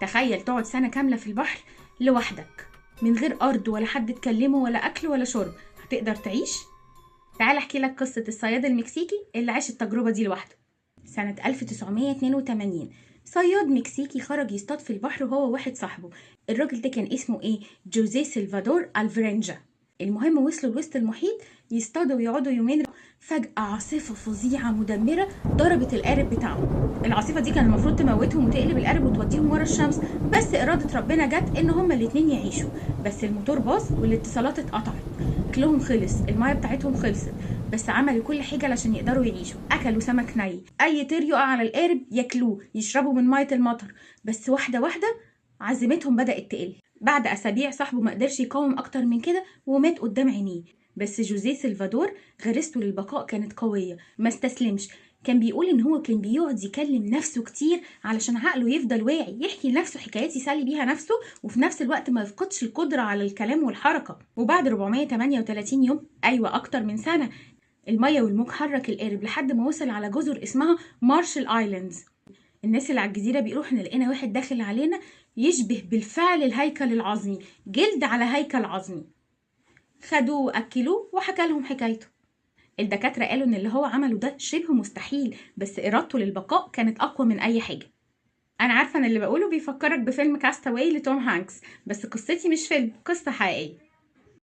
تخيل تقعد سنة كاملة في البحر لوحدك من غير أرض ولا حد تكلمه ولا أكل ولا شرب، هتقدر تعيش؟ تعال احكي لك قصة الصياد المكسيكي اللي عاش التجربة دي لوحده. سنة 1982 صياد مكسيكي خرج يصطاد في البحر هو وواحد صاحبه. الراجل ده كان اسمه ايه؟ جوزيه سلفادور الفرنجا. المهم وصلوا لوسط المحيط يصطادوا ويقعدوا يومين. فجأة عاصفة فظيعة مدمرة ضربت القارب بتاعهم. العاصفة دي كان المفروض تموتهم وتقلب القارب وتوديهم ورا الشمس، بس إرادة ربنا جت إن هما الاتنين يعيشوا. بس الموتور باظ والاتصالات اتقطعت، أكلهم خلص، المية بتاعتهم خلصت، بس عملوا كل حاجة علشان يقدروا يعيشوا. أكلوا سمك ني، أي طير يقع على القارب ياكلوه، يشربوا من مية المطر. بس واحدة واحدة عزيمتهم بدأت تقل. بعد أسابيع صاحبه مقدرش يقاوم أكتر من كده ومات قدام عينيه. بس جوزيه سلفادور غريزته للبقاء كانت قوية، ما استسلمش. كان بيقول إن هو كان بيقعد يكلم نفسه كتير علشان عقله يفضل واعي، يحكي لنفسه حكايات يسلي بيها نفسه وفي نفس الوقت ما يفقدش القدرة على الكلام والحركة. وبعد 438 يوم، أيوة أكتر من سنة، المية والموج حرك القارب لحد ما وصل على جزر اسمها مارشال ايلاندز. الناس اللي على الجزيرة بيقولوا احنا لقينا واحد داخل علينا يشبه بالفعل الهيكل العظمي، جلد على هيكل عظمي. خدوه وأكلوه وحكى لهم حكايته. الدكاترة قالوا ان اللي هو عمله ده شبه مستحيل، بس إرادته للبقاء كانت أقوى من أي حاجة. أنا عارفة ان اللي بقوله بيفكرك بفيلم كاستاوي لتوم هانكس، بس قصتي مش فيلم، قصة حقيقية.